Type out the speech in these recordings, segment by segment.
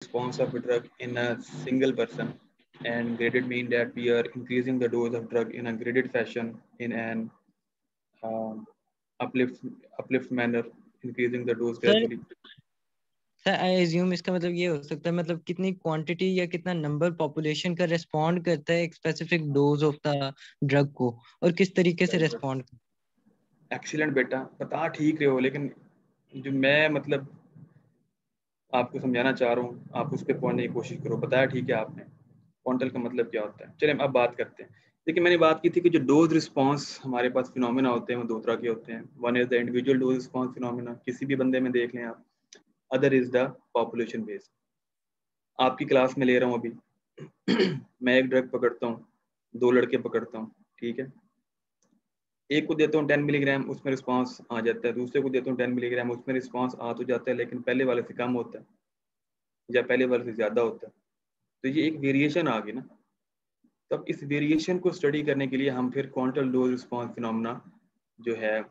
response of a drug in a single person, and graded mean that we are increasing the dose of drug in a graded fashion in an um, uplift uplift manner, increasing the dose sir gradually. Sir I assume इसका मतलब ये हो सकता है, मतलब कितनी quantity या कितना नंबर पॉपुलेशन का रेस्पॉन्ड करता है एक specific dose of the drug को, और किस तरीके से रेस्पॉन्ड। एक्सीलेंट बेटा, बता ठीक रहे हो, लेकिन जो मैं मतलब आपको समझाना चाह रहा हूँ आप उस पर पहुंचने की कोशिश करो। बताया ठीक है आपने, क्वांटल का मतलब क्या होता है। चलिए अब बात करते हैं। देखिए मैंने बात की थी कि जो डोज रिस्पांस हमारे पास फिनोमेना होते हैं वो दो तरह के होते हैं। One is the individual dose response phenomena, किसी भी बंदे में देख लें आप। Other is the population based. आपकी क्लास में ले रहा हूँ अभी मैं एक ड्रग पकड़ता हूँ, दो लड़के पकड़ता हूँ, ठीक है। एक को देता हूँ 10 मिलीग्राम, उसमें रिस्पांस आ जाता है। दूसरे को देता हूँ 10 मिलीग्राम, उसमें रिस्पांस आ तो जाता है लेकिन पहले वाले से कम होता है या पहले वाले से ज़्यादा होता है। तो ये एक वेरिएशन आ गई ना। तो अब इस वेरिएशन को स्टडी करने के लिए हम फिर क्वांटल डोज रिस्पांस फिनोमेना जो है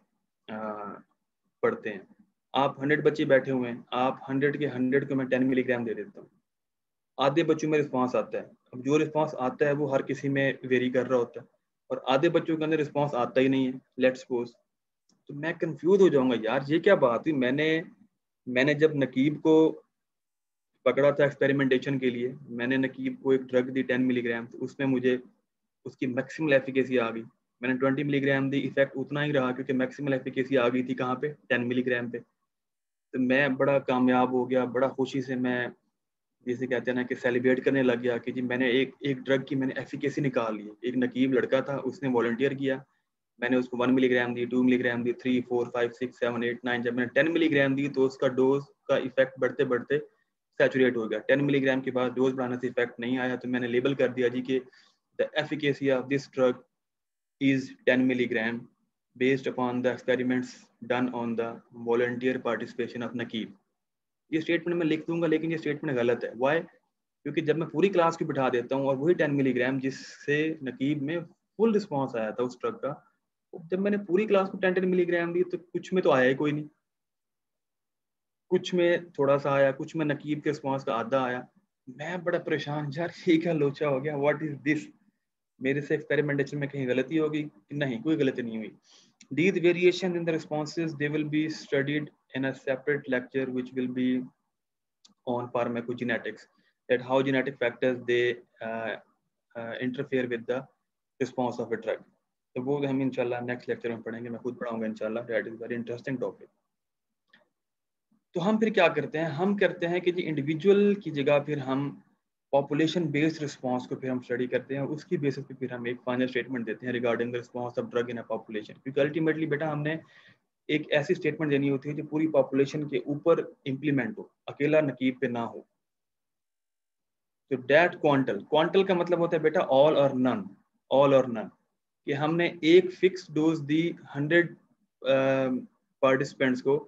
पढ़ते हैं। आप 100 बच्चे बैठे हुए हैं, आप 100 के 100 को मैं 10 मिलीग्राम दे देता हूँ। आधे बच्चों में रिस्पांस आता है। अब जो रिस्पांस आता है वो हर किसी में वेरी कर रहा होता है, और आधे बच्चों के अंदर रिस्पांस आता ही नहीं है, लेट्स सपोज। तो मैं कंफ्यूज हो जाऊंगा, यार ये क्या बात हुई। मैंने जब नकीब को पकड़ा था एक्सपेरिमेंटेशन के लिए, मैंने नकीब को एक ड्रग दी 10 मिलीग्राम, तो उसमें मुझे उसकी मैक्सिमल एफिकेसी आ गई। मैंने 20 मिलीग्राम दी, इफेक्ट उतना ही रहा क्योंकि मैक्सिमल एफिकेसी आ गई थी कहाँ पे, 10 मिलीग्राम पे। तो मैं बड़ा कामयाब हो गया, बड़ा खुशी से मैं जैसे कहते हैं ना कि सेलिब्रेट करने लग गया कि जी मैंने एक ड्रग की मैंने एफिकेसी निकाल ली। एक नकीब लड़का था, उसने वॉलंटियर किया, मैंने उसको 1 मिलीग्राम दी, 2 मिलीग्राम दी, 3 4 5 6 7 8 9। जब मैंने 10 मिलीग्राम दी तो उसका डोज का इफेक्ट बढ़ते बढ़ते सैचुरेट हो गया। 10 मिलीग्राम के बाद डोज बढ़ाने से इफेक्ट नहीं आया, तो मैंने लेबल कर दिया जी कि the efficacy of this drug is 10 milligram based upon the experiments done on the volunteer participation of Nakib। ये स्टेटमेंट मैं लिख दूंगा लेकिन ये स्टेटमेंट गलत है। वाई? क्योंकि जब मैं पूरी क्लास की बिठा देता हूँ और वही 10 मिलीग्राम जिससे नकीब में फुल रिस्पॉन्स आया था उस ड्रग का, जब मैंने पूरी क्लास को 10 मिलीग्राम दी तो कुछ में तो आया ही कोई नहीं, कुछ में थोड़ा सा आया, कुछ में नकीब के रिस्पॉन्स का आधा आया। मैं बड़ा परेशान, यार ये क्या लोचा हो गया, व्हाट इज दिस। मेरे से एक्सपेरिमेंटेशन में कहीं गलती होगी? नहीं, कोई गलती नहीं हुई। These variations in the responses, they will be studied in a separate lecture which will be on pharmacogenetics, that how genetic factors they interfere with the response of a drug। तो वो हम इंशाल्लाह नेक्स्ट लेक्चर में पढ़ेंगे, मैं खुद पढ़ाऊंगा इंशाल्लाह। That is very interesting topic. तो हम फिर क्या करते हैं, हम करते हैं कि जी इंडिविजुअल की जगह फिर हम पॉपुलेशन बेस्ड रिस्पांस को फिर हम स्टडी करते हैं, और उसकी बेसिस पे फिर हम एक फाइनल स्टेटमेंट देते हैं regarding the response of drug in a population. क्योंकि अल्टीमेटली बेटा हमने एक ऐसी स्टेटमेंट देनी होती है जो पूरी पॉपुलेशन के ऊपर इंप्लीमेंट हो, अकेला नकीब पे ना हो। तो दैट क्वांटल, क्वांटल का मतलब होता है बेटा ऑल और नन, ऑल और नन। कि हमने एक फिक्स डोज दी 100 पार्टिसिपेंट्स को,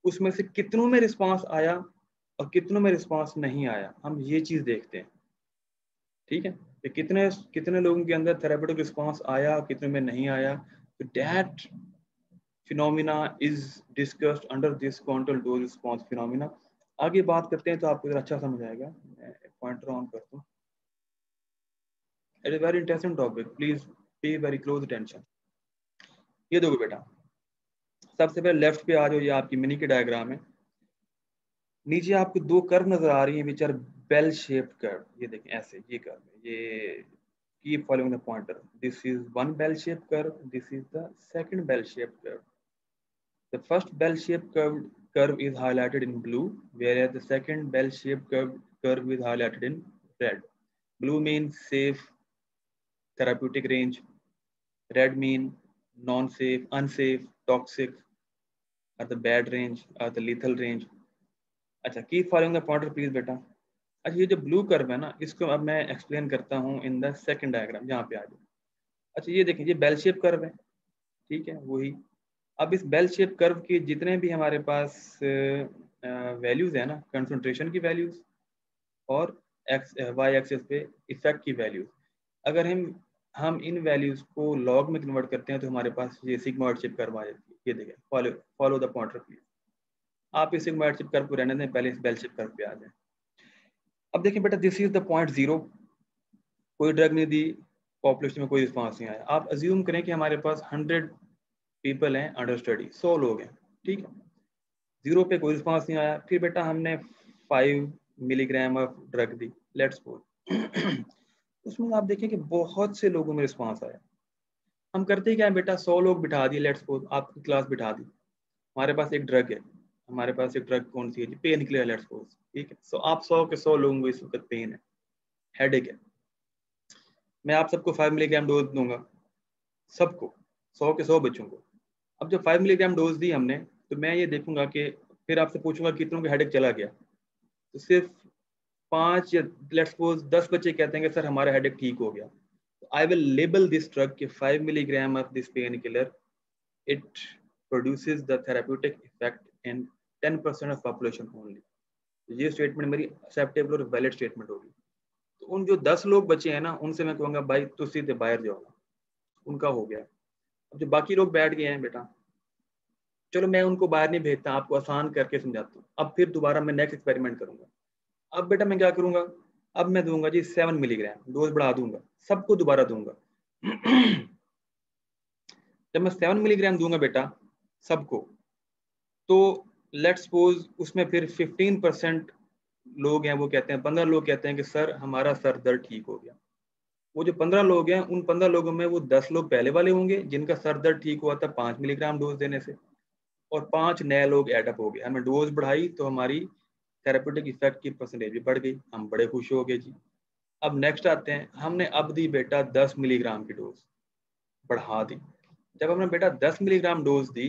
उसमें से कितनों में रिस्पांस आया और कितनों में रिस्पांस नहीं आया, हम ये चीज देखते हैं। ठीक है, कि कितने कितने लोगों के अंदर थेरेपेटिक रिस्पांस आया, कितने में नहीं आया। तो that phenomena is discussed under this quantal dose response phenomena. आगे बात करते हैं तो आपको अच्छा समझ आएगा। मैं पॉइंटर ऑन करता हूँ। It is very interesting topic, please pay very close attention. ये देखो बेटा, सबसे पहले लेफ्ट पे आ जाओ, ये आपकी मिनी की डायग्राम है। नीचे आपको दो कर्व नजर आ रही हैं which are bell shaped curve. ये देखें ऐसे, ये कर्व है, ये keep following the pointer. This is one bell shaped curve, this is the second bell shaped curve. The first bell shaped curve is highlighted in blue, whereas the second bell shaped curve is highlighted in red. Blue means safe therapeutic range, red mean non-safe, unsafe, toxic, or the bad range or the lethal range। अच्छा, keep following the pointer please बेटा। अच्छा, ये जो blue curve है ना, इसको अब मैं एक्सप्लेन करता हूँ इन द सेकंड डायग्राम, यहाँ पे आ जाओ। अच्छा, ये देखिए, ये बेल शेप कर्व है, ठीक है, वही। अब इस बेल शेप कर्व के जितने भी हमारे पास वैल्यूज है ना, कंसंट्रेशन की वैल्यूज और एक्स वाई एक्सिस पे इफेक्ट की वैल्यूज, अगर हम इन वैल्यूज को लॉग में कन्वर्ट करते हैं तो हमारे पास ये सिग्मॉइड शेप कर्व आ जाती है। ये देखिए, फॉलो द पॉइंटर प्लीज। आप इस सिग्मॉइड शेप कर्व को रहने दें, पहले इस बेल शेप कर्व पे आ जाए। अब देखिए बेटा, दिस इज द पॉइंट 0, कोई ड्रग नहीं दी, पॉपुलेशन में कोई रिस्पॉन्स नहीं आया। आप अज्यूम करें कि हमारे पास 100 पीपल हैं अंडर स्टडी, 100 लोग हैं, ठीक है, 0 पे कोई रिस्पॉन्स नहीं आया। फिर बेटा हमने 5 milligram of drug the, let's suppose उसमें आप देखें कि बहुत से लोगों में रिस्पॉन्स आया। हम करते क्या है बेटा, 100 लोग बिठा दिए, लेट्स सपोज आपकी क्लास बिठा दी, हमारे पास एक ड्रग है, हमारे पास एक ड्रग कौन सी है जी, पेन किलर, लेट्स सपोज, ठीक है। सो आप 100 के 100 लोगों को इस वक्त पेन है, हेडेक है, मैं आप सबको 5 मिलीग्राम डोज दूंगा, सबको, 100 के 100 बच्चों को। अब जब 5 मिलीग्राम डोज दी हमने, तो मैं ये देखूंगा कि फिर आपसे पूछूंगा कितनों का हेडेक चला गया, तो सिर्फ 5 या लेट्स सपोज 10 बच्चे कहते हैं कि सर हमारा हेडेक ठीक हो गया। I will label this drug के 5 milligram of this pain killer, it produces the therapeutic effect in 10% of population only. ये स्टेटमेंट मेरी एक्सेप्टेबल और वैलिड स्टेटमेंट होगी। तो उन जो 10 लोग बचे हैं ना, उनसे मैं कहूँगा भाई तो सीधे बाहर जाओ, उनका हो गया। अब जो बाकी लोग बैठ गए हैं बेटा, चलो मैं उनको बाहर नहीं भेजता, आपको आसान करके समझाता हूँ। अब फिर दोबारा मैं नेक्स्ट एक्सपेरिमेंट करूंगा। अब बेटा मैं क्या करूंगा, अब मैं दूंगा जी 7 मिलीग्राम, डोज बढ़ा दूंगा, सबको दोबारा दूंगा जब मैं 7 मिलीग्राम दूंगा बेटा सबको, तो लेट्स सपोज उसमें फिर 15% लोग हैं, वो कहते हैं, 15 लोग कहते हैं कि सर हमारा सर दर्द ठीक हो गया। वो जो 15 लोग हैं, उन 15 लोगों में वो 10 लोग पहले वाले होंगे जिनका सर दर्द ठीक हुआ था 5 मिलीग्राम डोज देने से, और 5 नए लोग एडअप हो गए। हमने डोज बढ़ाई तो हमारी थेरेपेटिक इफेक्ट की परसेंटेज भी बढ़ गई, हम बड़े खुश हो गए जी। अब नेक्स्ट आते हैं, हमने अब दी बेटा 10 मिलीग्राम की डोज, बढ़ा दी। जब हमने बेटा 10 मिलीग्राम डोज दी,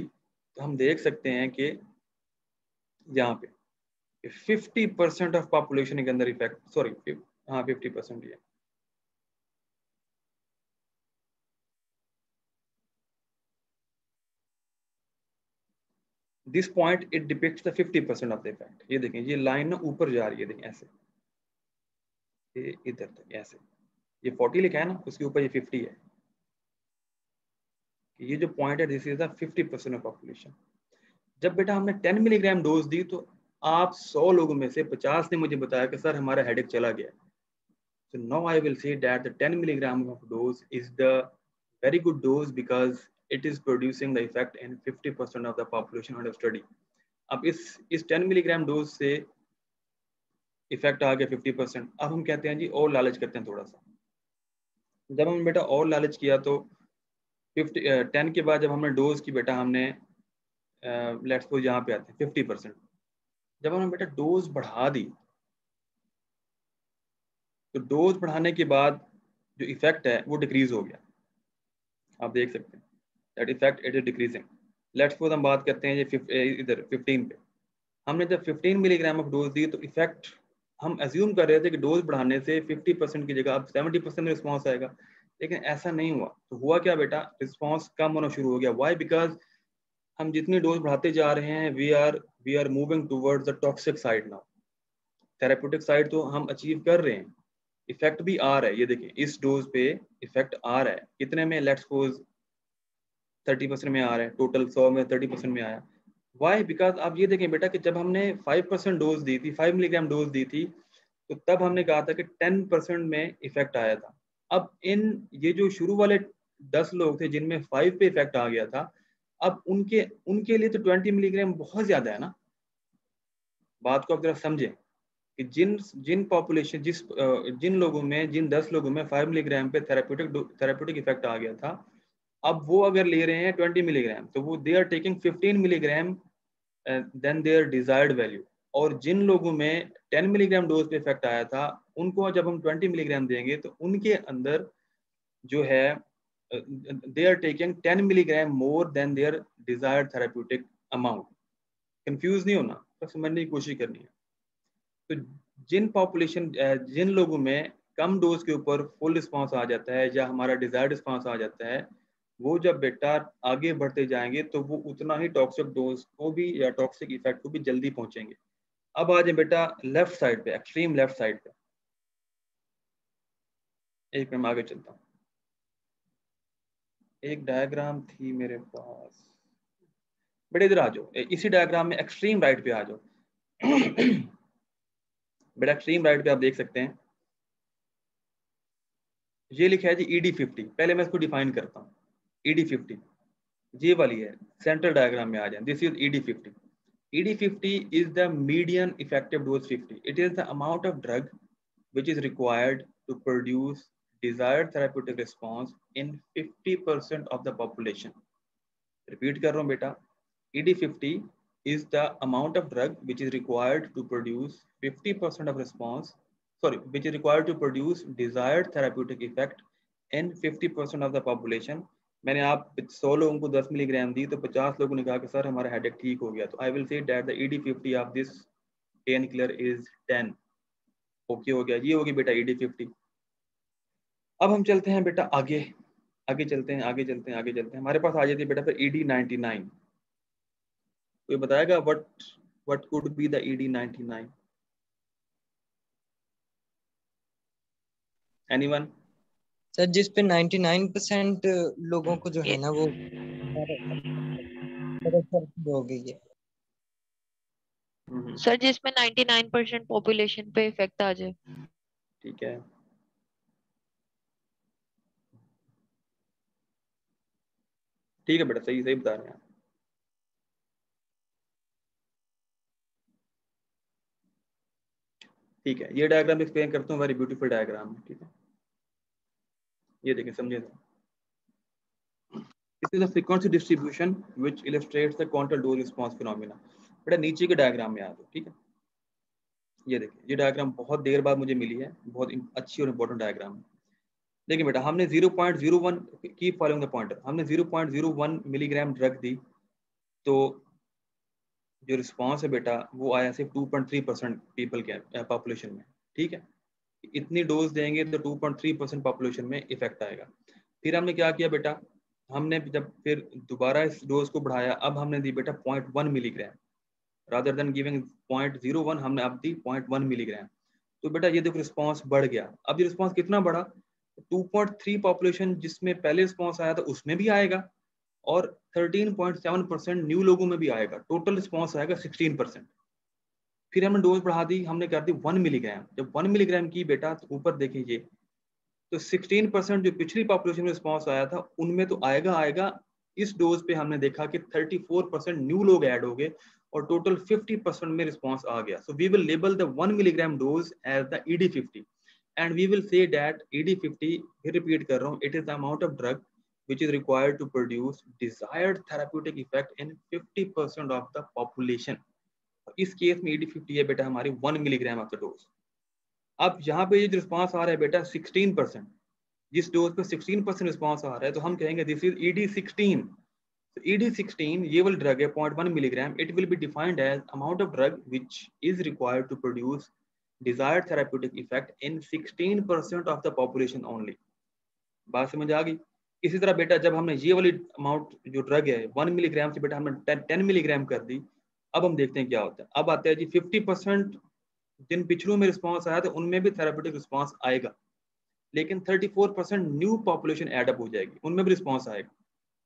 तो हम देख सकते हैं कि यहाँ पे 50% ऑफ पॉपुलेशन के अंदर इफेक्ट, सॉरी हाँ 50% ये, this point it depicts the 50% of the effect. ये देखें, ये लाइन ना ऊपर जा रही है, देखें ऐसे, ये इधर तक ऐसे, ये 40 लिखा है ना, उसके ऊपर ये 50 है। ये जो पॉइंट है, this is the 50% of population. जब बेटा हमने 10 मिलीग्राम डोज दी, तो आप 100 लोगों में से 50 ने मुझे बताया कि सर हमारा हेडेक चला गया। So now I will say that the 10 milligram of dose is the very good dose because it is producing the effect in 50% of the population under study. अब इस 10 मिलीग्राम डोज से effect आ गया 50%। अब हम कहते हैं जी और लालच करते हैं थोड़ा सा। जब हम बेटा और लालच किया, तो 10 के बाद जब हमने डोज की बेटा, हमने लेट्स सपोज यहाँ पे आते हैं 50%। जब हमने बेटा डोज बढ़ा दी, तो डोज बढ़ाने के बाद जो इफेक्ट है वो डिक्रीज हो गया, आप देख सकते हैं that effect it is decreasing. Let's suppose हम बात करते हैं ये इधर 15 पे, हमने जब 15 मिलीग्राम ऑफ डोज दी, तो इफेक्ट हम अज्यूम कर रहे थे कि डोज बढ़ाने से 50% की जगह अब 70% रिस्पॉन्स आएगा, लेकिन ऐसा नहीं हुआ। तो हुआ क्या बेटा, रिस्पॉन्स कम होना शुरू हो गया। वाई? बिकॉज हम जितनी डोज बढ़ाते जा रहे हैं, we are moving towards the toxic side now. Therapeutic side तो हम अचीव कर रहे हैं, इफेक्ट भी आ रहा है। ये देखिए इस डोज पे इफेक्ट आ रहा है, कितने में, लेट्स सपोज 30% में आ रहा है, टोटल 100 में 30% में आया। वाई? बिकॉज आप ये देखें बेटा कि जब हमने 5% डोज दी थी, 5 मिलीग्राम डोज दी थी, तो तब हमने कहा था कि 10% में इफेक्ट आया था। अब इन ये जो शुरू वाले 10 लोग थे जिनमें 5 पे इफेक्ट आ गया था, अब उनके उनके लिए तो 20 मिलीग्राम बहुत ज्यादा है ना। बात को आप जरा समझें कि जिन जिन पॉपुलेशन जिन लोगों में, जिन 10 लोगों में 5 मिलीग्राम पे थेरेप्यूटिक इफेक्ट आ गया था, अब वो अगर ले रहे हैं 20 मिलीग्राम, तो वो they are taking 15 milligram than their desired value. और जिन लोगों में 10 मिलीग्राम डोज पे इफेक्ट आया था, उनको जब हम 20 मिलीग्राम देंगे, तो उनके अंदर जो है they are taking 10 milligram more than their desired therapeutic amount. Confuse नहीं होना, तो समझने की कोशिश करनी है। तो जिन लोगों में कम डोज के ऊपर फुल रिस्पॉन्स आ जाता है, या हमारा डिजायर्ड रिस्पॉन्स आ जाता है, वो जब बेटा आगे बढ़ते जाएंगे, तो वो उतना ही टॉक्सिक डोज को भी या टॉक्सिक इफेक्ट को भी जल्दी पहुंचेंगे। अब आ जाए बेटा लेफ्ट साइड पे, एक्सट्रीम लेफ्ट साइड पे। एक मिनट आगे चलता हूँ, एक डायग्राम थी मेरे पास, बेटा इधर आ जाओ, इसी डायग्राम में एक्सट्रीम राइट पे आ जाओ बेटा एक्सट्रीम राइट पे आप देख सकते हैं, ये लिखा है जी ED50। पहले मैं इसको डिफाइन करता हूँ। ED50 ये वाली है, सेंट्रल डायग्राम में आ जाए। This is ED50। ED50 is the median effective dose 50. It is the amount of drug which is required to produce desired therapeutic response in 50% of the population. Repeat कर रहा हूँ बेटा, ED50 is the amount of drug which is required to produce 50% of response, which is required to produce desired therapeutic effect in 50% of the population. मैंने आप 100 लोगों को 10 milligram दी तो 50 लोगों ने कहा कि सर हमारा हेडेक ठीक हो गया, तो I will say that the ED50 of this pain killer is 10। Okay हो गया, ये होगी बेटा ED50। अब हम चलते हैं बेटा आगे, आगे चलते हैं, आगे चलते हैं, आगे चलते हैं। हमारे पास आ जाती है बेटा फिर ED99। कोई बताएगा what could be the ED99? Anyone? Sir जिस पे 99% लोगों को जो है ना वो हो गई है। सर जिसमें 99% पॉपुलेशन पे इफेक्ट आ जाए। ठीक है, ठीक है बेटा, सही सही बता रहे हैं आप। ठीक है, ये डायग्राम एक्सप्लेन करता हूँ, वेरी ब्यूटीफुल डायग्राम है। ठीक है, ये देखें, समझे तो। This is a frequency distribution which illustrates the control dose response phenomena. बेटा नीचे के डायग्राम में आ जाओ। ठीक है, ये देखिए, ये डायग्राम बहुत देर बाद मुझे मिली है, बहुत अच्छी और इंपॉर्टेंट डायग्राम है। देखिए बेटा, हमने 0.01 की फॉलोइंग द पॉइंटर, हमने 0.01 मिलीग्राम ड्रग दी, तो जो रिस्पॉन्स है बेटा वो आया सिर्फ 2.3% पीपल के पॉपुलेशन में। ठीक है, इतनी डोज देंगे तो 2.3% पॉपुलेशन में इफेक्ट आएगा। फिर हमने क्या किया बेटा, हमने जब फिर दोबारा इस डोज को बढ़ाया, अब हमने दी बेटा 0.1 मिलीग्राम, रादर देन गिविंग 0.01 हमने अब दी 0.1 मिलीग्राम। तो बेटा ये देखो रिस्पॉन्स बढ़ गया। अब ये रिस्पॉन्स कितना बढ़ा, 2.3 पॉपुलेशन जिसमें पहले रिस्पॉन्स आया था उसमें भी आएगा, और 13.7% न्यू लोगों में भी आएगा। टोटल रिस्पॉन्स आएगा 16%। फिर हमने डोज बढ़ा दी, हमने कर दी 1 मिलीग्राम। जब 1 मिलीग्राम की बेटा, तो ऊपर देखिए तो 16% जो पिछली पॉपुलेशन में रिस्पॉन्स आया था उनमें तो आएगा। इस डोज पे हमने देखा कि 34% न्यू लोग ऐड हो गए और टोटल 50% में रिस्पॉन्स आ गया। So we will label the 1 milligram dose as the ED50 and we will say that ED50, फिर रिपीट कर रहा हूँ, it is the amount of drug which is required to produce desired therapeutic effect in 50% of the population. इस case में ED50 है बेटा हमारी 1 milligram of the dose. अब यहाँ पे ये जो रिस्पॉन्स आ रहा है बेटा 16%, जिस डोज पे 16% रिस्पॉन्स आ रहा है, तो हम कहेंगे this is ED16। So ED16 ये वाली ड्रग है 0.1 milligram. It will be defined as amount of drug which is required to produce desired therapeutic effect in 16% of the population only. बात समझ आ गई? इसी तरह बेटा जब हमने ये वाली अमाउंट जो ड्रग है 1 मिलीग्राम से बेटा हमने 10 मिलीग्राम कर दी, अब हम देखते हैं क्या होता है। अब आता है जी 50% जिन पिछड़ों में रिस्पॉन्स आया था उनमें भी थेराप्यूटिक रिस्पॉन्स आएगा, लेकिन 34% न्यू पॉपुलेशन एडअप हो जाएगी, उनमें भी रिस्पॉन्स आएगा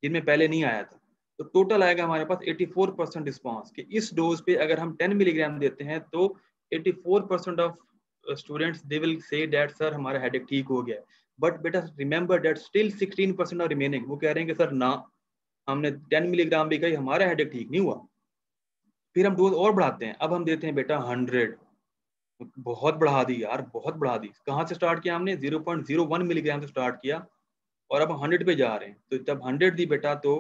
जिनमें पहले नहीं आया था। तो टोटल आएगा हमारे पास 84% रिस्पॉन्स कि इस डोज पे अगर हम 10 मिलीग्राम देते हैं तो 84% of students they will say that sir हमारा हेडेक ठीक हो गया। बट बेटा remember that still 16% are remaining. वो कह रहे हैं कि सर ना, हमने 10 मिलीग्राम भी गई, हमारा हेडेक ठीक नहीं हुआ। फिर हम डोज और बढ़ाते हैं, अब हम देते हैं बेटा 100। बहुत बढ़ा दी यार, बहुत बढ़ा दी। कहाँ से स्टार्ट किया हमने, 0.01 मिलीग्राम से स्टार्ट किया और अब 100 पे जा रहे हैं। तो जब 100 दी बेटा तो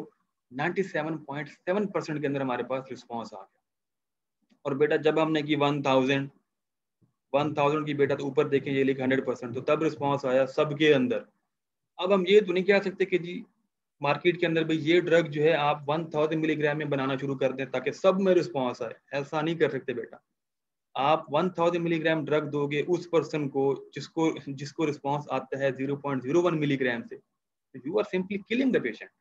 97.7% के अंदर हमारे पास रिस्पॉन्स आ गया। और बेटा जब हमने की 1000 की बेटा, तो ऊपर देखें ये लिखा 100%, तो तब रिस्पॉन्स आया सबके अंदर। अब हम ये तो नहीं कह सकते कि जी मार्केट के अंदर भाई ये ड्रग जो है आप 1000 मिलीग्राम में बनाना शुरू कर दें ताकि सब में रिस्पॉन्स आए, ऐसा नहीं कर सकते बेटा। आप 1000 मिलीग्राम ड्रग दोगे उस पर्सन को जिसको रिस्पॉन्स आता है 0.01 मिलीग्राम से, you are simply killing the patient.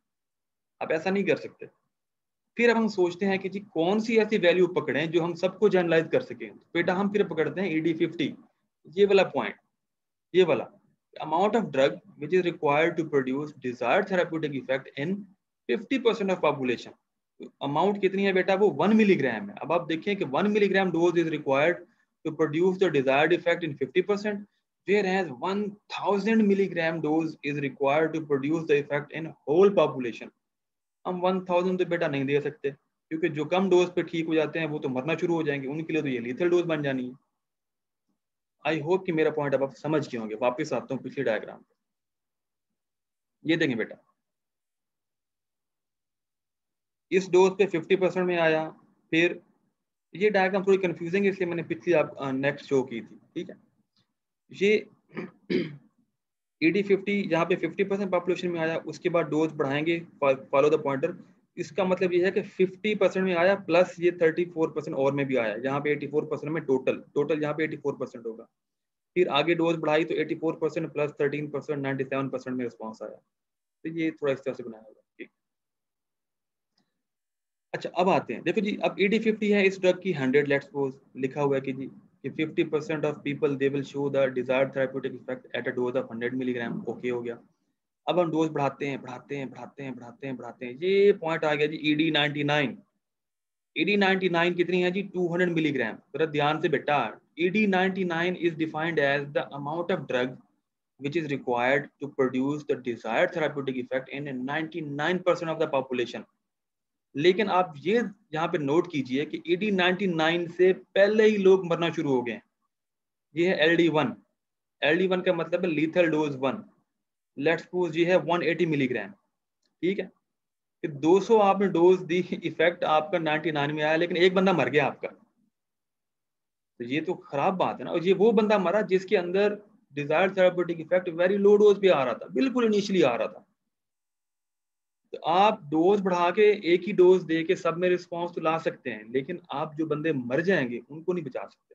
आप ऐसा नहीं कर सकते। फिर अब हम सोचते हैं कि जी कौन सी ऐसी वैल्यू पकड़ें जो हम सबको जनरलाइज कर सकें। बेटा हम फिर पकड़ते हैं ED50, ये वाला पॉइंट, ये वाला amount of drug which is required to produce desired therapeutic effect in 50% of population. Amount कितनी है बेटा, वो 1 मिलीग्राम है। अब आप देखें कि 1 milligram dose is required to produce the desired effect in 50%, whereas 1000 milligram dose is required to produce the effect in whole population. हम 1000 तो बेटा नहीं दे सकते, क्योंकि जो कम डोज पे ठीक हो जाते हैं वो तो मरना शुरू हो जाएंगे, उनके लिए तो ये लीथल डोज बन जानी है। आई होप कि मेरा पॉइंट अब आप समझ गए होंगे। वापस आता हूँ पिछले डायग्राम पे, ये देखें बेटा, इस डोज पे 50% में आया, फिर ये डायग्राम थोड़ी कंफ्यूजिंग है इसलिए मैंने पिछली आप नेक्स्ट शो की थी, ठीक है। ये ED50 जहाँ पे 50% पॉपुलेशन में आया, उसके बाद डोज बढ़ाएंगे, फॉलो द पॉइंटर। इसका मतलब ये है कि 50% में आया प्लस ये 34% और में भी आया, यहाँ पे 84% में टोटल यहाँ पे 84% होगा। फिर आगे डोज बढ़ाई तो 84% प्लस 13% 97% में रिस्पॉन्स आया। तो ये थोड़ा इस तरह से बनाया होगा, ठीक। अच्छा अब आते हैं, देखो जी, अब ED50 है इस ड्रग की 100, लेट्स सपोज लिखा हुआ है कि जी कि 50% of people they will show the desired therapeutic effect at a dose of 100 milligram. Okay हो गया। अब हम डोज बढ़ाते हैं, ये पॉइंट आ गया जी ED99। ED99 कितनी है जी? 200 मिलीग्राम। जरा ध्यान से बेटा, ED99 is defined as the amount of drug which is required to produce the desired therapeutic effect in 99% of the population। लेकिन आप ये यहाँ पे नोट कीजिए कि ED99 से पहले ही लोग मरना शुरू हो गए। ये है LD1। LD1 का मतलब है लीथल डोज 1। लेट्स सपोज ये है 180 मिलीग्राम, ठीक है। कि 200 आपने डोज दी, इफेक्ट आपका 99 में आया, लेकिन एक बंदा मर गया आपका, तो ये तो खराब बात है ना। और ये वो बंदा मरा जिसके अंदर desired therapeutic effect very low dose पे आ रहा था, बिल्कुल इनिशियली आ रहा था। तो आप डोज बढ़ा के एक ही डोज दे के सब में रिस्पॉन्स तो ला सकते हैं, लेकिन आप जो बंदे मर जाएंगे उनको नहीं बचा सकते।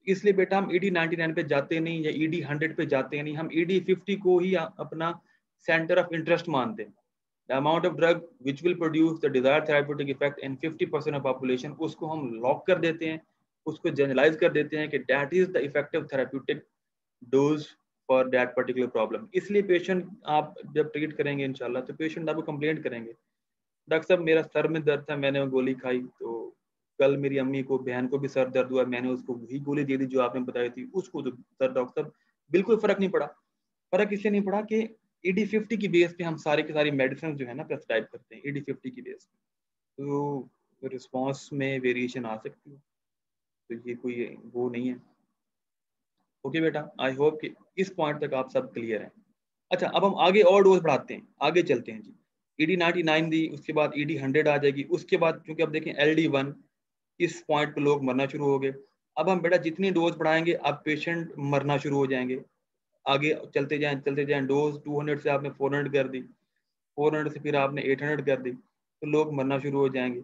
इसलिए बेटा हम ED99 पे जाते नहीं या ED100 पे जाते नहीं, हम ED50 को ही अपना सेंटर ऑफ इंटरेस्ट मानते हैं। The amount of drug which will produce the desired therapeutic effect in 50% of population, उसको हम लॉक कर देते हैं, उसको जनरलाइज कर देते हैं कि that is the effective therapeutic dose for that particular problem। इसलिए पेशेंट आप जब ट्रीट करेंगे इंशाल्लाह तो पेशेंट आपको कंप्लेंट करेंगे, डॉक्टर साहब मेरा सर में दर्द था, मैंने गोली खाई, तो कल मेरी अम्मी को, बहन को भी सर दर्द हुआ, मैंने उसको वही गोली दे दी जो आपने बताई थी, उसको तो सर डॉक्टर साहब बिल्कुल फर्क नहीं पड़ा। फर्क इसलिए नहीं पड़ा कि ED50 की बेस पे हम सारी की सारी मेडिसिन जो है ना प्रेस्क्राइब करते हैं ED50 की बेस पे, तो रिस्पॉन्स में वेरिएशन आ सकती है, तो ये कोई वो नहीं है। ओके बेटा, आई होप कि इस पॉइंट तक आप सब क्लियर हैं। अच्छा अब हम आगे और डोज बढ़ाते हैं, आगे चलते हैं जी। ED99 दी, उसके बाद ED100 आ जाएगी, उसके बाद क्योंकि अब देखें LD1, इस पॉइंट पे लोग मरना शुरू हो गए। अब हम बेटा जितनी डोज बढ़ाएंगे अब पेशेंट मरना शुरू हो जाएंगे। आगे चलते जाएं, डोज 200 से आपने 400 कर दी, 400 से फिर आपने 800 कर दी, तो लोग मरना शुरू हो जाएंगे।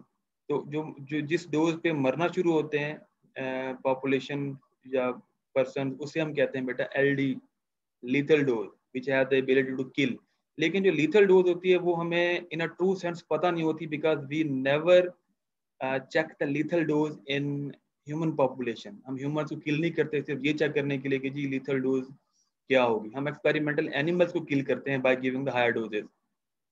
तो जो जिस डोज पे मरना शुरू होते हैं पॉपुलेशन या पर्सन, उसे हम कहते हैं बेटा LD, lethal dose, which have the ability to kill. लेकिन जो लीथल डोज होती है वो हमें इन अ ट्रू सेंस पता नहीं होती, because we never check the lethal dose in human population. हम ह्यूमन को किल नहीं करते सिर्फ ये चेक करने के लिए कि जी लीथल डोज क्या होगी। हम एक्सपेरिमेंटल एनिमल्स को किल करते हैं by giving the higher doses.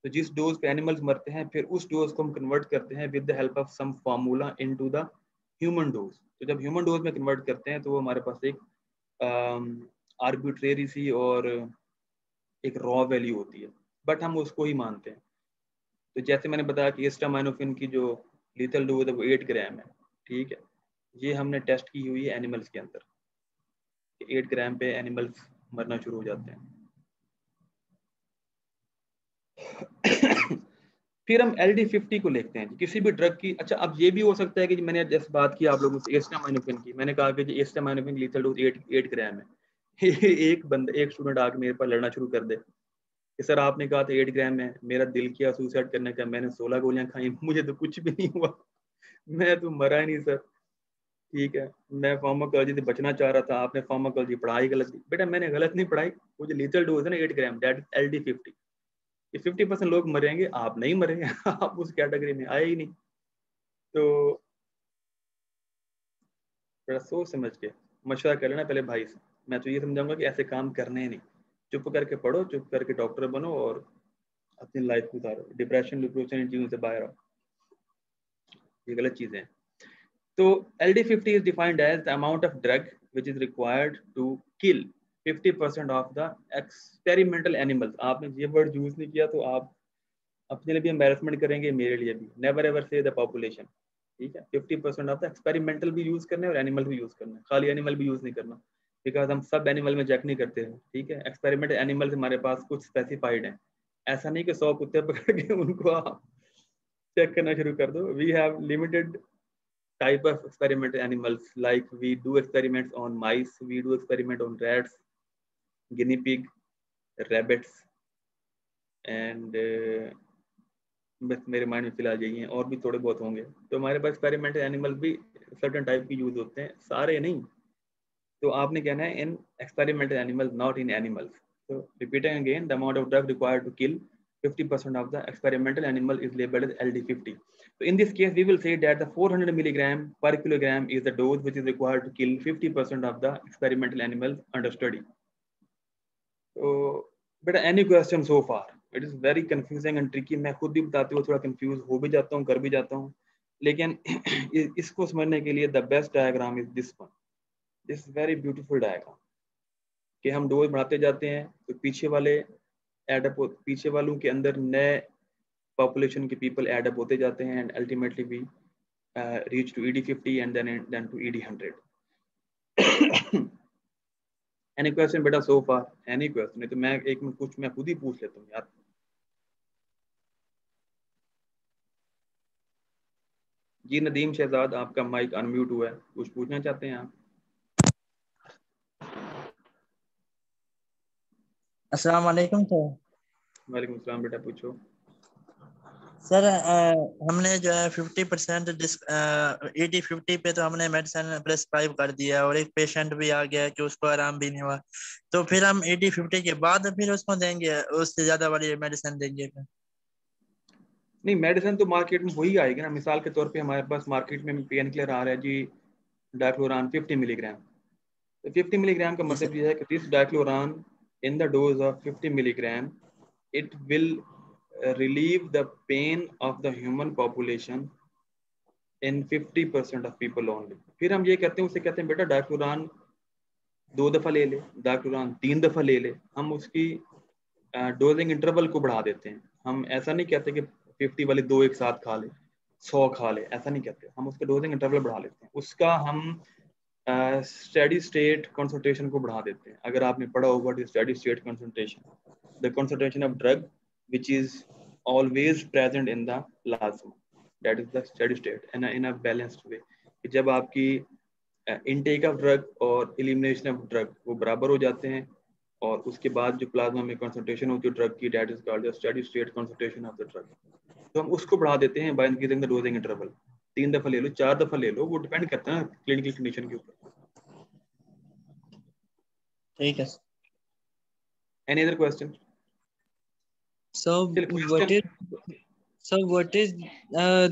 तो जिस डोज पे एनिमल्स मरते हैं फिर उस डोज को हम कन्वर्ट करते हैं with the help of some formula into the human dose. तो जब ह्यूमन डोज में कन्वर्ट करते हैं तो वो हमारे पास एक आर्बिट्रेरी सी और एक रॉ वैल्यू होती है, बट हम उसको ही मानते हैं। तो जैसे मैंने बताया कि एस्टामाइनोफिन की जो लीथल डोज है वो 8 ग्राम है, ठीक है। ये हमने टेस्ट की हुई है एनिमल्स के अंदर, 8 ग्राम पे एनिमल्स मरना शुरू हो जाते हैं। फिर हम LD50 को लिखते हैं किसी भी ड्रग की। अच्छा अब ये भी हो सकता है कि मैंने जैसे बात की आप लोगों से एस्टामाइनोफिन की, मैंने कहा कि एस्टामाइनोफिन लीथल डोज 8 ग्राम है। एक स्टूडेंट आके मेरे पास लड़ना शुरू कर दे कि सर आपने कहा था 8 ग्राम है, मेरा दिल किया सुसाइड करने का, मैंने 16 गोलियां खाई, मुझे तो कुछ भी नहीं हुआ, मैं तो मरा ही नहीं सर। ठीक है, मैं फार्माकोलॉजी से बचना चाह रहा था, आपने फार्माकोलॉजी पढ़ाई गलत दी। बेटा मैंने गलत नहीं पढ़ाई, वो जो लीथल डोज है ना 8 ग्राम, दैट इज LD50। 50% लोग मरेंगे, आप नहीं मरेंगे, आप उस कैटेगरी में आए ही नहीं। तो बड़ा सोच समझ के मशवरा कर लेना पहले भाई से। मैं तो ये समझाऊंगा कि ऐसे काम करने ही नहीं, चुप करके पढ़ो, चुप करके डॉक्टर बनो और अपनी लाइफ गुजारो। डिप्रेशन इन चीज़ों से बाहर आओ, ये गलत चीज़ें हैं। तो LD50 is defined as the amount of drug which is required to kill 50% of the experimental animals. आपने ये वर्ड यूज नहीं किया तो आप अपने लिए भी एम्बैरेसमेंट करेंगे, मेरे लिए भी. नेवर एवर से द पॉपुलेशन. ठीक है, 50% ऑफ द एक्सपेरिमेंटल भी यूज करना है और एनिमल भी यूज करना है. खाली एनिमल भी यूज नहीं करना, बिकॉज हम सब एनिमल में चेक नहीं करते हैं. ठीक है, एक्सपेरिमेंटल एनिमल्स हमारे पास कुछ स्पेसिफाइड हैं. ऐसा नहीं कि 100 कुत्ते पकड़ के उनको आप चेक करना शुरू कर दो. We have limited type of experimental animals, like we do experiments on mice, we do experiment on rats, guinea pig, rabbits, and बस मेरे माइंड में फिलहाल यही हैं, और भी थोड़े बहुत होंगे. तो हमारे पास एक्सपेरिमेंटल एनिमल भी सर्टेन टाइप की यूज होते हैं, सारे नहीं. तो आपने कहना है in experimental animals, not in animals. तो repeating again, the amount of drug required to kill 50% of the experimental animal is labeled as LD50. So in this case, we will say that the 400 milligram per kilogram is the dose which is required to kill 50% of the experimental animals under study. So, बेटा, any question so far? It is very confusing and tricky. मैं खुद भी बताते हुए थोड़ा confuse हो भी जाता हूँ, कर भी जाता हूँ. लेकिन इसको समझने के लिए the best diagram is this one. This very beautiful diagram. कि हम डोज बढ़ाते जाते हैं तो पीछे वाले एडअप, पीछे वालों के अंदर नए पॉपुलेशन के पीपल एडअप होते जाते हैं, and ultimately we reach to ED50 and then to ED100. Any question बेटा सो फार? Any question? नहीं तो मैं एक में कुछ मैं खुद ही पूछ लेता हूँ यार. जी नदीम शहजाद, आपका माइक अनम्यूट हुआ है, कुछ पूछना चाहते हैं आप? अस्सलाम वालेकुम सर. वालेकुम सलाम बेटा, पूछो. सर हमने जो है 50% ED50 पे तो हमने मेडिसिन प्रेस्क्राइब कर दिया और एक पेशेंट भी आ गया कि उसको आराम भी नहीं हुआ, तो फिर हम ED50 के बाद फिर उसको देंगे, उससे ज्यादा वाली मेडिसिन देंगे फिर? नहीं, मेडिसिन तो मार्केट में वही आएगी ना. मिसाल के तौर पे हमारे पास मार्केट में पेन किलर आ रहा है जी, डाइक्लोरान 50 मिलीग्राम. तो 50 मिलीग्राम का जी मतलब सर. ये है कि this डाइक्लोरान in the dose of 50 milligram, it will relieve the pain of the human population in 50% of people only. फिर हम ये कहते हैं, उसे कहते हैं बेटा डाइक्लोरान 2 दफा ले ले, डाइक्लोरान 3 दफा ले ले. हम उसकी डोजिंग इंटरवल को बढ़ा देते हैं. हम ऐसा नहीं कहते कि 50 वाले 2 एक साथ खा ले, 100 खा ले, ऐसा नहीं कहते. हम उसका डोजिंग इंटरवल बढ़ा लेते हैं, उसका हम स्टेडी स्टेट कंसंट्रेशन को बढ़ा देते हैं. अगर आपने पढ़ा होगा steady state concentration, the concentration of drug which is always present in the plasma, that is the steady state in a balanced way. जब आपकी इनटेक ऑफ ड्रग और एलिमिनेशन ऑफ ड्रग वो बराबर हो जाते हैं, और उसके बाद जो प्लाज्मा में कंसंट्रेशन होती है ड्रग की, that is called the steady state concentration of the drug. तो हम उसको बढ़ा देते हैं by increasing the dosing interval. 3 दफा ले लो, 4 दफा ले लो, वो डिपेंड करता है क्लिनिकल कंडीशन के ऊपर. ठीक है. Any other question? So what is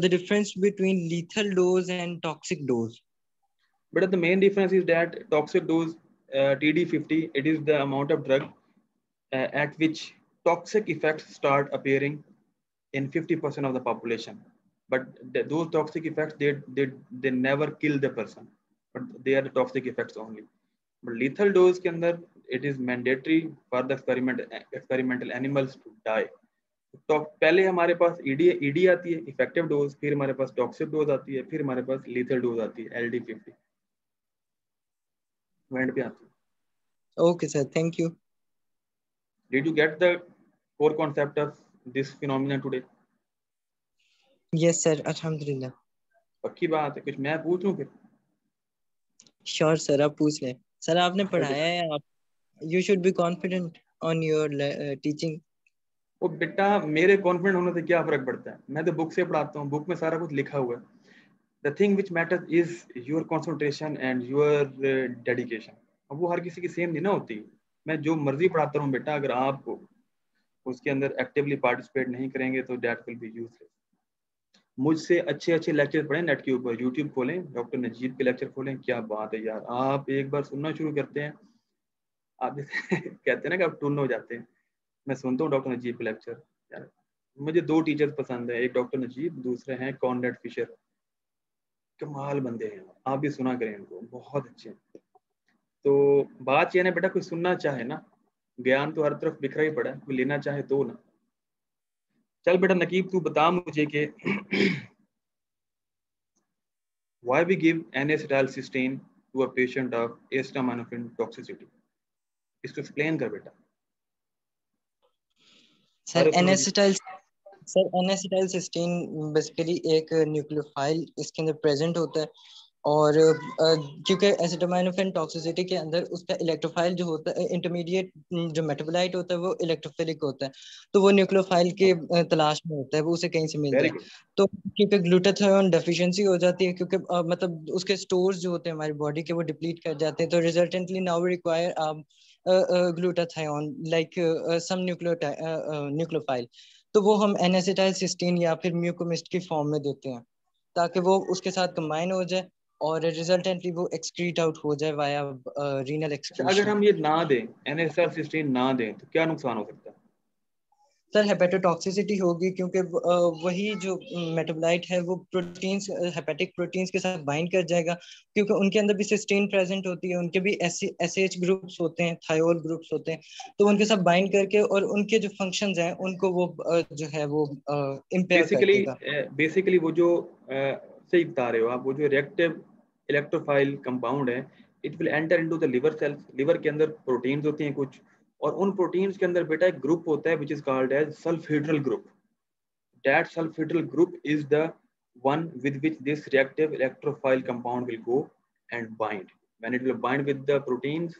the difference between lethal dose and toxic dose? But the main difference is that toxic dose, TD50, it is the amount of drug at which toxic effects start appearing in 50% of the population. But those toxic effects, they never kill the person, but they are the toxic effects only. But lethal dose के अंदर it is mandatory for the experimental animals to die. तो पहले हमारे पास ED आती है, effective dose, फिर हमारे पास toxic dose आती है, फिर हमारे पास लीथल डोज आती है, LD50 एंड पे आती है. Okay, sir. Thank you. Did you get the core concept of this phenomenon today? Yes, sir. Alhamdulillah. पक्की बात है? कुछ मैं पूछ लूं फिर? Sure, sir. आप पूछ लें. सर आपने पढ़ाया है, आप you should be confident on your teaching. वो बेटा, मेरे कॉन्फिडेंट होने से क्या फर्क पड़ता है? मैं तो बुक से पढ़ाता हूँ, बुक में सारा कुछ लिखा हुआ है. The thing which matters is your concentration and your dedication. अब वो हर किसी की सेम नहीं ना होती. मैं जो मर्जी पढ़ाता हूँ बेटा, अगर आप उसके अंदर एक्टिवली पार्टिसिपेट नहीं करेंगे तो दैट विल बी यूजलेस. मुझसे अच्छे लेक्चर पढ़ें नेट के ऊपर, यूट्यूब खोलें, डॉक्टर नजीब के लेक्चर खोलें. क्या बात है यार, आप एक बार सुनना शुरू करते हैं, आप कहते हैं ना कि आप टून हो जाते हैं. मैं सुनता हूँ डॉक्टर नजीब के लेक्चर यार. मुझे 2 टीचर्स पसंद है, एक डॉक्टर नजीब, दूसरे हैं कॉनरेड फिशर. कमाल बंदे हैं, आप भी सुना करें इनको, बहुत अच्छे हैं। तो बात यह है बेटा, कोई सुनना चाहे ना, ज्ञान तो हर तरफ बिखरा ही पड़ा है, कोई लेना चाहे तो ना। चल बेटा नकीब तू बता मुझे कि why we give N-acetylcysteine to a patient of acetaminophen toxicity? इसको एक्सप्लेन कर बेटा। सर एन-एसिटाइलसिस्टीन बेसिकली एक न्यूक्लियोफाइल इसके अंदर प्रेजेंट होता है, और क्योंकि एसिटामिनोफेन टॉक्सिसिटी के अंदर उसका इलेक्ट्रोफाइल जो होता है, इंटरमीडिएट जो मेटाबोलाइट होता है वो इलेक्ट्रोफिलिक होता है, तो वो न्यूक्लियोफाइल के तलाश में होता है, वो उसे कहीं से मिल जाए। तो क्योंकि ग्लूटाथियोन डेफिशिएंसी हो जाती है, क्योंकि मतलब उसके स्टोर्स जो होते हैं हमारी बॉडी के वो डिप्लीट कर जाते हैं, तो resultantly now require glutathione like some nucleophile, तो वो हम एन-एसिटाइलसिस्टीन या फिर म्यूकोमिस्ट की फॉर्म में देते हैं ताकि वो उसके साथ कंबाइन हो जाए और रिजल्टेंटली वो एक्सक्रीट आउट हो जाए वाया रीनल एक्सक्रीशन। अगर हम ये ना दें, N-acetylcysteine ना दें, तो क्या नुकसान हो सकता है? सर हेपेटोटॉक्सिसिटी होगी, क्योंकि वही जो मेटाबोलाइट है वो प्रोटीन्स, हेपेटिक प्रोटीन्स के साथ बाइंड कर जाएगा, क्योंकि उनके अंदर भी सिस्टीन प्रेजेंट होती है, उनके भी एसएच ग्रुप्स होते हैं, थायोल ग्रुप्स होते हैं, तो उनके साथ बाइंड करके और उनके जो फंक्शंस हैं उनको वो जो है वो इम्पेयर कर देगा। बेसिकली वो जो सही बता रहे हो आप, वो जो रिएक्टिव इलेक्ट्रोफाइल कंपाउंड है, it will enter into the liver cells. Liver के अंदर प्रोटीन्स होती हैं कुछ, और उन प्रोटीन्स के अंदर बेटा एक ग्रुप होता है which is called as sulphydryl group. That sulphydryl group is the one with which this reactive electrophile compound will go and bind. When it will bind with the proteins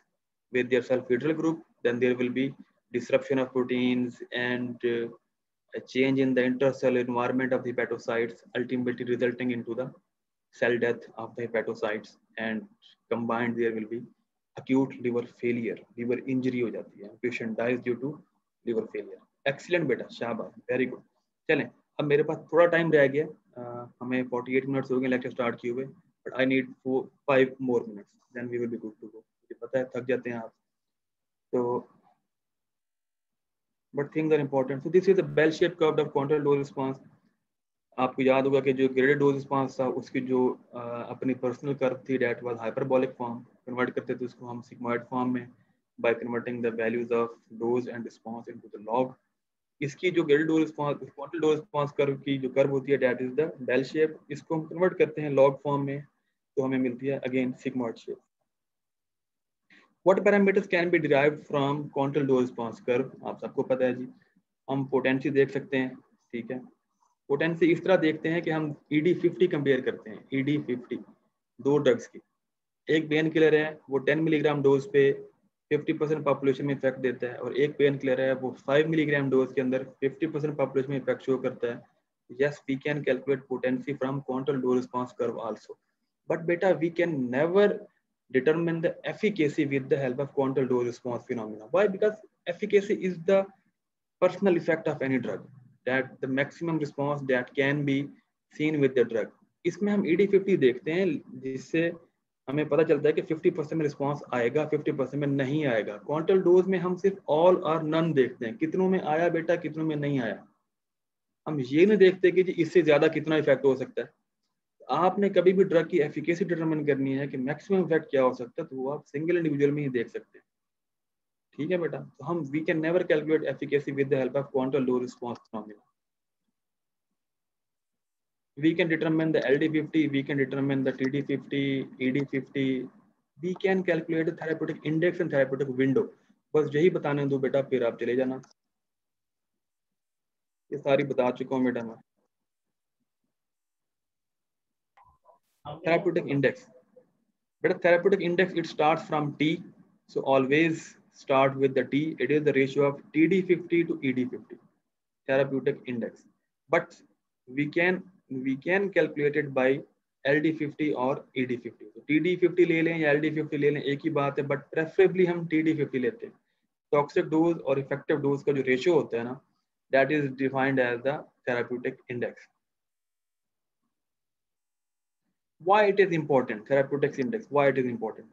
with their sulfhydryl group, then there will be disruption of proteins and a change in the intercellular environment of the hepatocytes, ultimately resulting into the cell death of the hepatocytes, and combined there will be acute liver failure, liver injury हो जाती है, patient dies due to liver failure. Excellent बेटा, शाबाश, very good. चलें, अब मेरे पास थोड़ा time रह गया, हमें 48 मिनट्स हो गए लेक्चर स्टार्ट किए हुए, but I need 5 more minutes, then we will be good to go. मुझे पता है थक जाते हैं आप, तो but things are important. So this is a bell-shaped curve of control dose response. आपको याद होगा कि जो ग्रेडेड डोज रिस्पांस था उसकी जो अपनी पर्सनल कर्व थी, that was hyperbolic form, convert करते थे उसको हम सिग्मॉइड फॉर्म में by converting the values of dose and response into the log. इसकी जो graded dose response, total dose response curve की जो कर्व होती है that is the bell shape, इसको हम कन्वर्ट करते हैं लॉग फॉर्म में, तो हमें मिलती है again sigmoid shape. What parameters can be derived from control dose response curve? आप सबको पता है जी, हम पोटेंसी देख सकते हैं, ठीक है। पोटेंसी इस तरह देखते हैं कि हम ED50 कंपेयर करते हैं, ED50 दो ड्रग्स की, एक पेन किलर है वो 10 मिलीग्राम डोज पे 50% पॉपुलेशन में इफेक्ट देता है, और एक पेन किलर है वो 5 मिलीग्राम डोज के अंदर 50% पॉपुलेशन में इफेक्ट शो करता है। Yes, we can calculate potency from control dose response curve also, but बेटा we can never determine the efficacy with the help of control dose response phenomena. Why? Because efficacy is the personal effect of any drug, that the maximum response that can be seen with the drug. इसमें हम ED50 देखते हैं जिससे हमें पता चलता है कि 50% में रिस्पॉन्स आएगा, 50% में नहीं आएगा। कंट्रोल डोज में हम सिर्फ ऑल और नन देखते हैं, कितनों में आया बेटा, कितनों में नहीं आया। हम ये नहीं देखते कि जी इससे ज्यादा कितना इफेक्ट हो सकता है। आपने कभी भी ड्रग की एफिकेसी डिटरमिन करनी है कि मैक्सिमम इफेक्ट क्या हो सकता है, तो वो आप सिंगल इंडिविजुअल में ही देख सकते हैं, ठीक है बेटा। तो हम we can never calculate efficacy with the help of control dose response phenomena. We can determine the LD50, we can determine the TD50, ED50, we can calculate the therapeutic index and therapeutic window. बस यही बताने दो बेटा, फिर आप चले जाना, ये सारी बता चुका हूँ बेटा मैं। Therapeutic index, बेटा therapeutic index it starts from T, so always start with the T. It is the ratio of TD50 to ED50, therapeutic index. But we can calculate it by LD50 और ED50. तो TD50 ले लें या LD50 ले लें, एक ही बात है, बट प्रेफरेबली हम TD50 लेते हैं। टॉक्सिक डोज और इफेक्टिव डोज का जो रेशियो होता है ना, that is defined as the therapeutic index. Why it is important, therapeutic index, why it is important?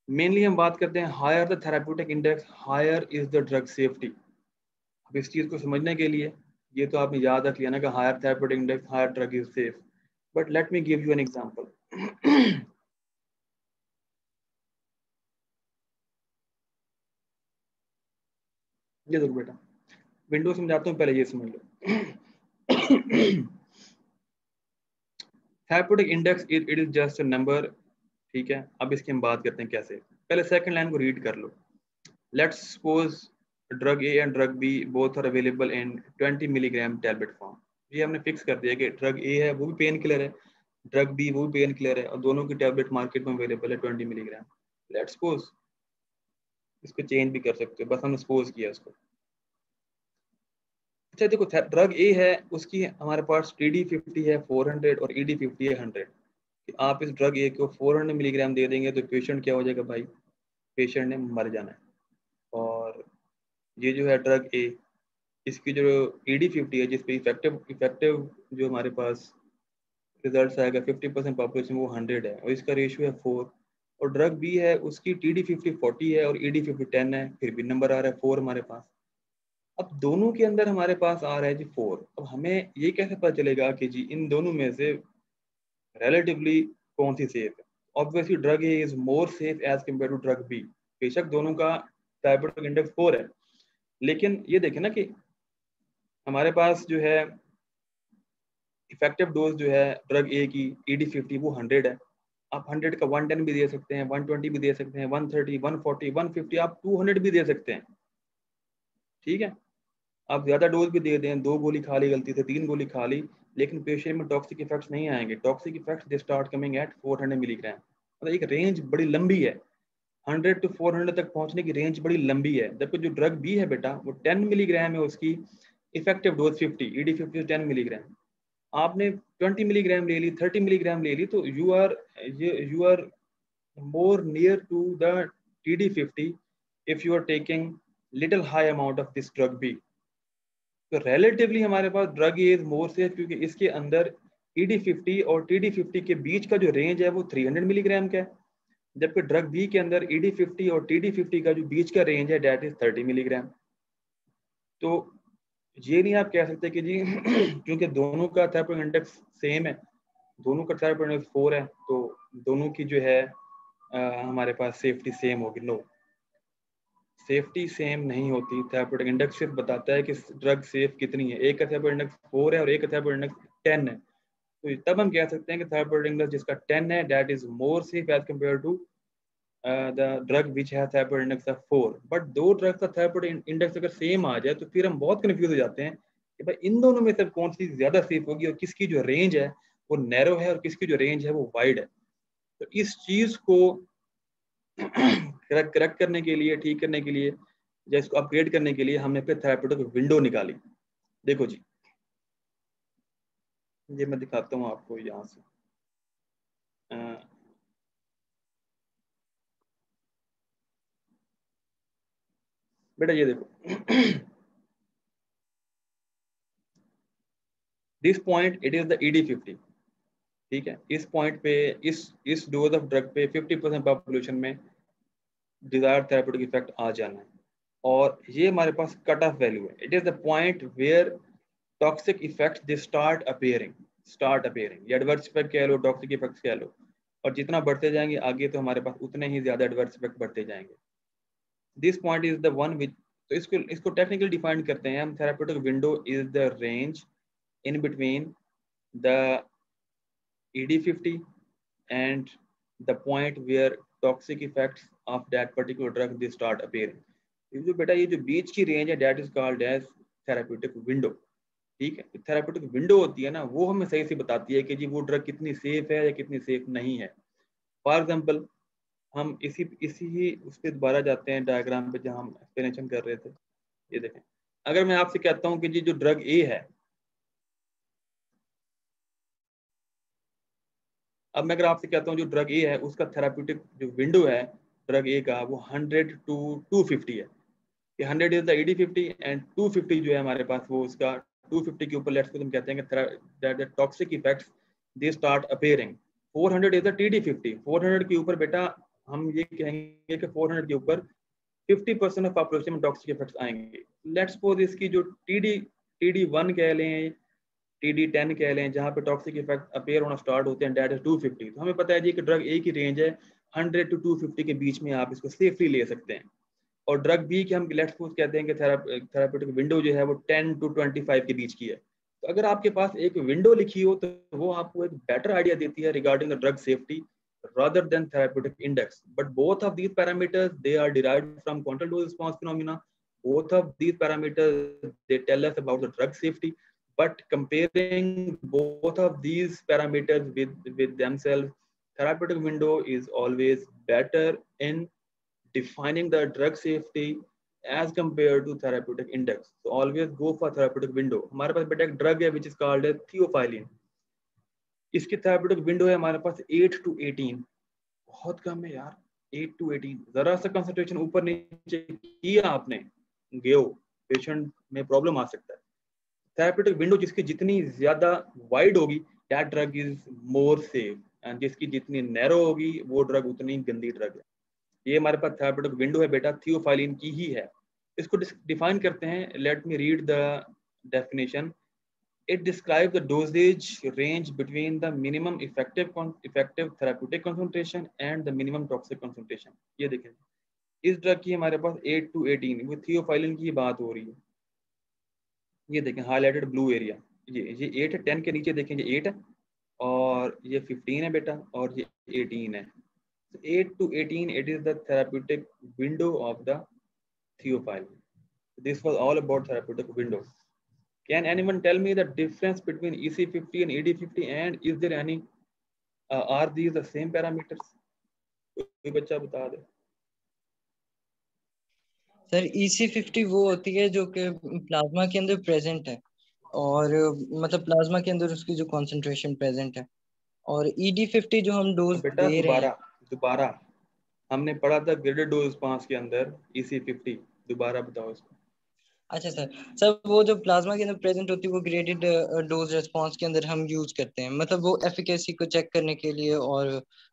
Mainly हम बात करते हैं higher the therapeutic index higher is the drug safety. अब इस चीज को समझने के लिए ये तो आपने याद रख लिया ना कि higher therapeutic index higher drug is safe, but let me give you an example. ये देखो बेटा, विंडो समझाता हूँ, पहले ये समझ लो। Therapeutic index it is just a number, ठीक है। अब इसकी हम बात करते हैं कैसे। पहले सेकंड लाइन को रीड कर लो। Let's suppose drug A and drug B both are available in 20 milligram tablet form. ये हमने फिक्स कर दिया कि ड्रग ए है वो भी पेन किलर है, ड्रग बी वो भी पेन किलर है, और दोनों की टैबलेट मार्केट में अवेलेबल है 20 मिलीग्राम। लेट्स सपोज, इसको चेंज भी कर सकते हो, बस हमने सपोज किया इसको। अच्छा देखो, ड्रग ए है उसकी हमारे पास TD50 है 400 और ED50 है 100। आप इस ड्रग ए को 400 मिलीग्राम दे देंगे तो पेशेंट क्या हो जाएगा भाई, पेशेंट ने मर जाना है। और ये जो है ड्रग ए, इसकी जो ED50 है जिस पे इफेक्टिव जो हमारे पास रिजल्ट आएगा 50% पॉपुलेशन वो 100 है और इसका रेशियो है 4। और ड्रग बी है उसकी TD50 40 है और ED50 10 है, फिर भी नंबर आ रहा है 4 हमारे पास। अब दोनों के अंदर हमारे पास आ रहा है जी 4। अब हमें ये कैसे पता चलेगा कि जी इन दोनों में से रिलेटिवली कौन सी सेफ है। Obviously drug A is more safe as compare to drug B. बेशक दोनों का थेरेप्यूटिक इंडेक्स 4 है, लेकिन ये देखें ना कि हमारे पास जो है इफेक्टिव डोज जो है ड्रग ए की ED50 वो 100 है। आप 100 का 110 भी दे सकते हैं, 120 भी दे सकते हैं, 130, 140, 150, आप 200 भी दे सकते हैं, ठीक है। आप ज्यादा डोज भी दे दें, 2 गोली खा ली गलती से, 3 गोली खा ली, लेकिन पेशेंट में टॉक्सिक इफेक्ट्स नहीं आएंगे। Toxic effects they start coming at 400 milligram. मतलब एक रेंज बड़ी लंबी है, 100 to 400 तक पहुंचने की रेंज बड़ी लंबी है। जबकि जो ड्रग बी है बेटा वो 10 मिलीग्राम है, उसकी इफेक्टिव डोज 50, ED50 10 मिलीग्राम। आपने 20 मिलीग्राम ले ली, 30 मिलीग्राम ले ली, तो you are more near to the TD50 if you are taking little high amount of this drug B। तो relatively हमारे पास drug A is more safe क्योंकि इसके अंदर ED50 और TD50 के बीच का जो रेंज है वो 300 मिलीग्राम का है, जबकि ड्रग बी के अंदर ED50 और TD50 का जो बीच का रेंज है डेट इज 30 मिलीग्राम। तो ये नहीं आप कह सकते कि जी क्योंकि दोनों का थेरेप्यूटिक इंडेक्स सेम है, दोनों का थेरेप्यूटिक इंडेक्स 4 है, तो दोनों की जो है हमारे पास सेफ्टी सेम होगी। नो, सेफ्टी सेम नहीं होती। थेरेप्यूटिक इंडेक्स सिर्फ बताता है कि ड्रग सेफ कितनी है। एक का थेरेप्यूटिक इंडेक्स 4 है और एक का थेरेप्यूटिक इंडेक्स 10 है, तो तब हम कह सकते हैं कि थेरेप्यूटिक इंडेक्स जिसका 10 है that is more safe as compare to the drug which है थेरेप्यूटिक इंडेक्स ऑफ 4। बट दो ड्रग का थेरेप्यूटिक इंडेक्स अगर सेम आ जाए तो फिर हम बहुत कंफ्यूज हो जाते हैं कि भाई इन दोनों में से कौन सी ज्यादा सेफ होगी और किसकी जो रेंज है वो नैरो है और किसकी जो रेंज है वो वाइड है। तो इस चीज को करेक्ट करने के लिए, ठीक करने के लिए या इसको अपग्रेड करने के लिए हमने फिर थेरेप्यूटिक विंडो निकाली। देखो जी, ये मैं दिखाता हूँ आपको यहाँ से। बेटा ये देखो this point it is the ED50, ठीक है। इस पॉइंट पे इस डोज ऑफ ड्रग पे 50% पॉपुलेशन में डिजायर्ड थेरेप्यूटिक इफेक्ट आ जाना है, और ये हमारे पास कट ऑफ वैल्यू है। It is the point where toxic effects they start appearing. ये एडवर्स इफेक्ट कह लो, टॉक्सिक इफेक्ट्स कह लो, और जितना बढ़ते जाएंगे आगे तो हमारे पास उतने ही ज्यादा एडवर्स इफेक्ट बढ़ते जाएंगे। This point is the one which, तो इसको टेक्निकली डिफाइन करते हैं हम। Therapeutic window is the range in between the ED50 and the point where toxic effects of that particular drug they start appearing। ये जो बेटा ये जो बीच की रेंज है that is called as therapeutic window, ठीक है। थेरेप्यूटिक विंडो होती है ना, वो हमें सही से बताती है कि जी वो ड्रग कितनी सेफ है या कितनी सेफ नहीं है। फॉर एग्जाम्पल हम इसी ही उस पर दोबारा जाते हैं डायग्राम पे जहाँ हम एक्सप्लेनेशन कर रहे थे। ये देखें, अगर मैं आपसे कहता हूँ कि जी जो ड्रग ए है, अब मैं अगर आपसे कहता हूँ जो ड्रग ए है उसका थेराप्यूटिक जो विंडो है ड्रग ए का वो 100 to 250 है। कि 100 इज द ED50 एंड 250 जो है हमारे पास वो उसका 250 के ऊपर लेट्स हम कहते हैं कि toxic effects they start appearing. 400 is the TD50। 400 के ऊपर बेटा हम ये कहेंगे कि 400 के ऊपर 50% ऑफ पॉपुलेशन में टॉक्सिक इफेक्ट्स आएंगे। लेट्स सपोज इसकी जो TD1 कह लें TD10 कह लें, जहाँ पे टॉक्सिक इफेक्ट अपेयर होना स्टार्ट होते हैं, डेट इज 250। तो हमें पता है जी कि ड्रग ए की रेंज है 100 to 250 के बीच में, आप इसको सेफली ले सकते हैं। और ड्रग बी की हम लेट्स सपोज कहते हैं कि थेराप्यूटिक विंडो जो है वो 10 to 25 के बीच की है। तो अगर आपके पास एक विंडो लिखी हो तो वो आपको एक बेटर आइडिया देती है regarding the drug safety rather than therapeutic index. But both of these parameters, they are derived from control dose response phenomena. Both of these parameters, they tell us about the drug safety. But comparing both of these parameters with themselves, therapeutic window is always better in defining the drug safety as compared to therapeutic index. So always go for therapeutic window. हमारे पास बेटा एक drug है which is called theophylline. इसकी therapeutic window है हमारे पास 8 to 18। बहुत कम है यार, 8 to 18। जरा सा कंसंट्रेशन ऊपर नीचे किया आपने, गयो पेशेंट में प्रॉब्लम आ सकता है। थेराप्यूटिक विंडो जिसकी जितनी ज्यादा वाइड होगी, that drug is more safe, and जिसकी जितनी नैरो होगी वो ड्रग उतनी गंदी ड्रग है। ये हमारे पास थेराप्यूटिक विंडो है बेटा, थियोफाइलिन की ही है। इसको डिफाइन करते हैं, let me read the definition. It describes the dosage range between the minimum effective therapeutic concentration and the minimum toxic concentration. ये देखें, इस ड्रग की हमारे पास 8 to 18, वो थियोफाइलिन की बात हो रही है। ये देखें हाईलाइटेड ब्लू एरिया, ये 8 है, 10 के नीचे देखें ये 8 है, और ये 15 है बेटा, और ये 18 है। 8 to 18, it is the therapeutic window of the theophylline. This was all about therapeutic window. Can anyone tell me the difference between EC50 and ED50, and is there any are these the same parameters? कोई बच्चा बता दे। Sir EC50 वो होती है जो कि plasma के अंदर प्रेजेंट है, और मतलब प्लाज्मा के अंदर उसकी जो कॉन्सेंट्रेशन प्रेजेंट है। और ED50 जो हम डोज बेटा दे रहे हैं, दोबारा हमने पढ़ा था ग्रेडेड डोज रिस्पांस के अंदर EC50, दोबारा बताओ इसको। अच्छा सर वो जो प्लाज्मा के अंदर प्रेजेंट होती है वो ग्रेडेड डोज रिस्पांस के अंदर हम यूज करते हैं, मतलब वो एफिकेसी को चेक करने के लिए, और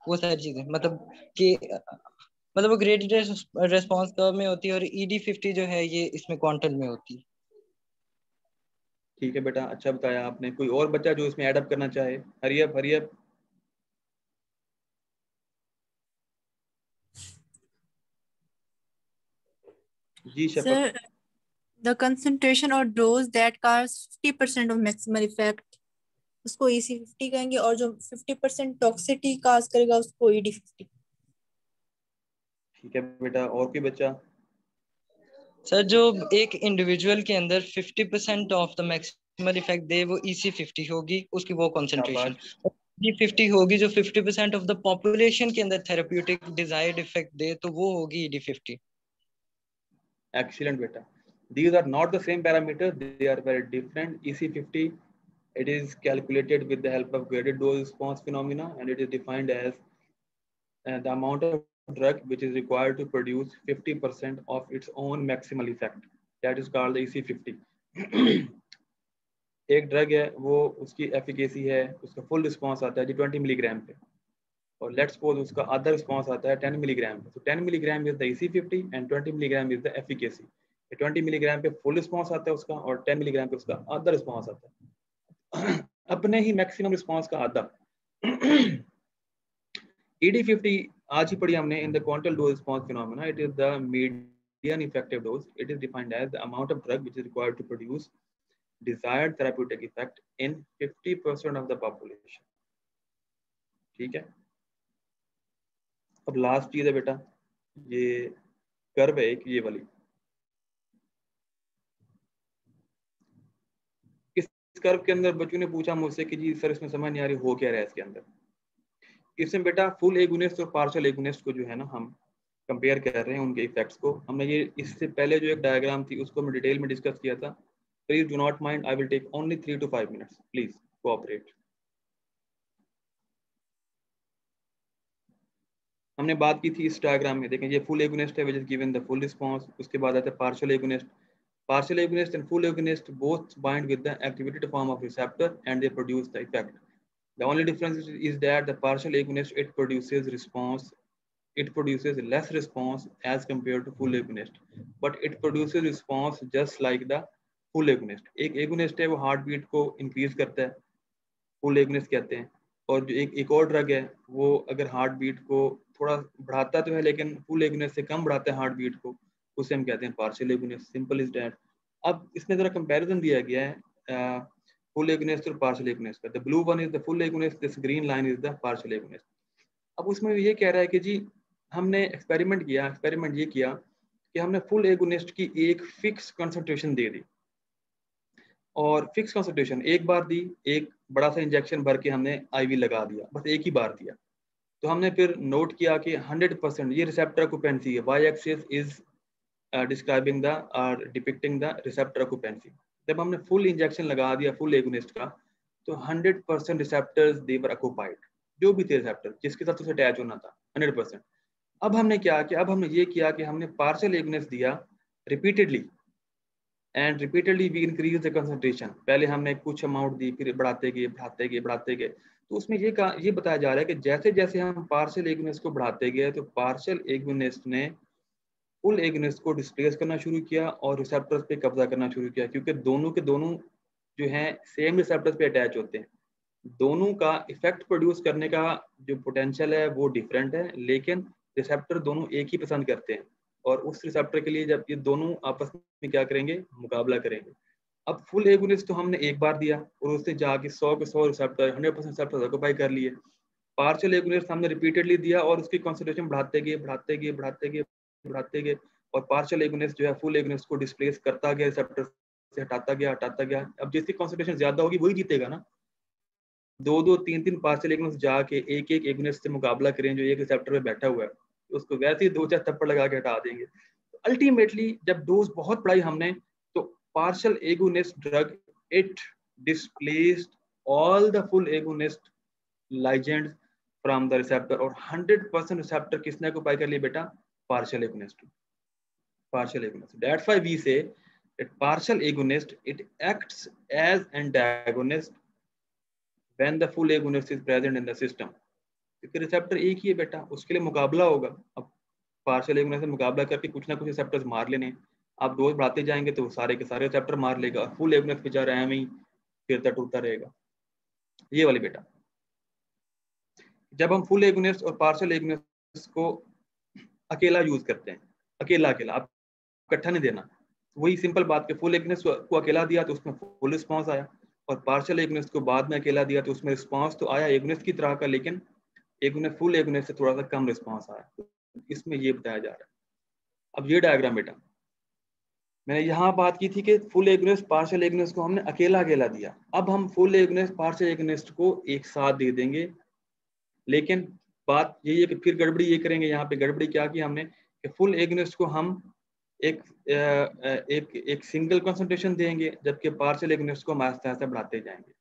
वो सारी चीजें मतलब वो ग्रेडेड रिस्पांस कर्व में होती है, और ED50 जो है ये इसमें क्वांटल में होती है। ठीक है बेटा, अच्छा बताया आपने। कोई और बच्चा जो इसमें ऐड अप करना चाहे? Hurry up. जी Shafaq. Sir, the concentration or dose that causes 50% of maximal effect, उसको EC50 कहेंगे, और जो 50% टॉक्सिटी काज करेगा उसको ED50। ठीक है बेटा, और कोई बच्चा? सर जो एक इंडिविजुअल के अंदर 50% ऑफ द मैक्सिमल इफेक्ट दे वो EC50 होगी, उसकी वो कॉन्सेंट्रेशन। ED50 होगी जो 50% ऑफ द पॉपुलेशन के अंदर थेरेप्यूटिक डिजायर्ड इफेक्ट दे, तो वो होगी ED50। Excellent beta. These are not the same parameters, they are very different. EC50, it is calculated with the help of graded dose response phenomena, and it is defined as the amount of drug which is required to produce 50% of its own maximal effect. That is called the EC50. एक drug है वो उसकी efficacy है, उसका full response आता है जी 20 milligram पे, और लेट्स सपोज उसका अदर रिस्पॉन्स आता है 10 मिलीग्राम पे। तो 10 milligram is the EC50 and 20 milligram is the efficacy. 20 milligram पे फुल रिस्पॉन्स आता है उसका, और 10 मिलीग्राम पे उसका अदर रिस्पॉन्स आता है, अपने ही मैक्सिमम रिस्पॉन्स का आधा। ED50 आज ही पढ़ी हमने, in the quantal dose response phenomena, it is the median effective dose. It is defined as the amount of drug which is required to produce desired therapeutic effect in 50% of the population. ठीक है, अब last चीज है बेटा, ये curve है एक, ये वाली। इस कर्व के अंदर बच्चों ने पूछा मुझसे कि जी सर इसमें समझ नहीं आ रही हो क्या रहा है इसके अंदर। इसमें बेटा फुल एगोनिस्ट और पार्शियल एगोनिस्ट को जो है ना हम कंपेयर कर रहे हैं, उनके इफेक्ट्स को। हमने ये इससे पहले जो एक डायग्राम थी उसको मैं डिटेल में डिस्कस किया था। Please do not mind, I will take only 3 to 5 minutes. Please cooperate. हमने बात की थी इस डायग्राम में, देखें ये फुल एगोनिस्ट है which is given the full response। उसके बाद आता है partial agonist. Partial agonist and full agonist both bind with the activated form of receptor and they produce the effect. The only difference is that the partial agonist, it produces response, it produces less response as compared to full agonist, but it produces response just like the full agonist. एक agonist है वो heart beat को increase करता है, full agonist कहते हैं। और जो एक और ड्रग है वो अगर हार्ट बीट को थोड़ा बढ़ाता तो है लेकिन फुल एगोनिस्ट से कम बढ़ाता है हार्ट बीट को, उसे हम कहते हैं partial agonist. Simple is that. अब इसमें जरा कंपैरिजन दिया गया है फुल एगोनिस्ट और पार्शियल एगोनिस्ट का। The blue one is the full agonist, this green line is the partial agonist. अब उसमें ये कह रहा है कि जी हमने एक्सपेरिमेंट ये किया कि हमने फुल एगोनिस्ट की एक फिक्स कंसंट्रेशन दे दी, और फिक्स कंसंट्रेशन एक बार दी, एक बड़ा सा इंजेक्शन भर के हमने आईवी लगा दिया, बस एक ही बार दिया। तो हमने फिर नोट किया कि 100% ये रिसेप्टर ऑक्यूपेंसी है, Y axis is describing the और डिपिक्टिंग द रिसेप्टर ऑक्यूपेंसी। जब हमने फुल इंजेक्शन लगा दिया फुल एगोनिस्ट का तो 100% रिसेप्टर्स दे वर ऑक्यूपाइड, जो भी थे रिसेप्टर जिसके साथ उसे अटैच होना था 100%। अब हमने क्या किया, अब हमने ये किया कि हमने पार्शियल एगोनिस्ट दिया repeatedly and repeatedly we increase the concentration. पहले हमने कुछ अमाउंट दी, फिर बढ़ाते गए। तो उसमें ये बताया जा रहा है कि जैसे जैसे हम पार्शियल एगोनिस्ट को बढ़ाते गए तो पार्शियल एगोनिस्ट ने फुल एगोनिस्ट को डिस्प्लेस करना शुरू किया और रिसेप्टर्स पे कब्जा करना शुरू किया, क्योंकि दोनों के दोनों जो हैं सेम रिसेप्टर्स पे अटैच होते हैं। दोनों का इफेक्ट प्रोड्यूस करने का जो पोटेंशियल है वो डिफरेंट है, लेकिन रिसेप्टर दोनों एक ही पसंद करते हैं। और उस रिसेप्टर के लिए जब ये दोनों आपस में क्या करेंगे, मुकाबला करेंगे। अब फुल एगोनिस्ट तो हमने एक बार दिया और उससे जाके 100 के 100 रिसेप्टर 100% रिसेप्टर ऑक्यूपाई कर लिए। पार्शियल एगोनिस्ट हमने रिपीटेडली दिया और उसकी कॉन्सेंट्रेशन बढ़ाते गए और पार्शियल एगोनिस्ट जो है फुल एगोनिस्ट को डिस्प्लेस करता गया, रिसेप्टर से हटाता गया। अब जिसकी कॉन्सेंट्रेशन ज्यादा होगी वही जीतेगा ना। दो तीन पार्शियल एगोनिस्ट जाके एक एगोनिस्ट से मुकाबला करें जो एक रिसेप्टर पे बैठा हुआ है, तो उसको वैसे ही 2-4 थप्पड़ लगा के हटा देंगे। तो अल्टीमेटली जब डोज बहुत बढ़ाई हमने तो partial agonist drug it displaced all the full agonist ligands from the receptor, और 100% रिसेप्टर किसने ऑक्यूपाई कर लिया बेटा, partial agonist. That's why we say that partial agonist it acts as antagonist when the full agonist is present in the system। क्योंकि receptor एक ही है बेटा, उसके लिए मुकाबला होगा। अब पार्शियल एगोनिस्ट से मुकाबला करके कुछ ना कुछ रिसेप्टर्स मार लेने, आप डोज बढ़ाते जाएंगे तो सारे के सारे रिसेप्टर मार लेगा, और फुल एगोनिस्ट बेचारा एम ही फिरता टूटता रहेगा। ये वाली बेटा, जब हम फुल एगोनिस्ट और पार्शियल एगोनिस्ट को अकेला यूज करते हैं, अकेला आप इकट्ठा नहीं देना, वही सिंपल बात कि फुल एगोनिस्ट को अकेला दिया तो उसमें फुल रिस्पांस आया, और पार्शियल एगोनिस्ट को बाद में अकेला दिया तो उसमें रिस्पांस तो आया एगोनिस्ट की तरह का, लेकिन एगोनिस्ट फुल एगोनिस्ट से थोड़ा सा कम रिस्पांस आया। तो इसमें ये बताया जा रहा है। अब ये डायग्राम बेटा, मैंने यहाँ बात की थी कि फुल एगोनिस्ट पार्शियल एगोनिस्ट को हमने अकेला दिया, अब हम फुल एगोनिस्ट पार्शियल एगोनिस्ट को एक साथ दे देंगे। लेकिन बात यही है कि फिर गड़बड़ी ये करेंगे, यहाँ पे गड़बड़ी क्या की हमने कि फुल एगोनिस्ट को हम एक सिंगल कंसंट्रेशन देंगे, जबकि पार्शियल एगोनिस्ट को हम आहिस्ता आहिस्ता बढ़ाते जाएंगे।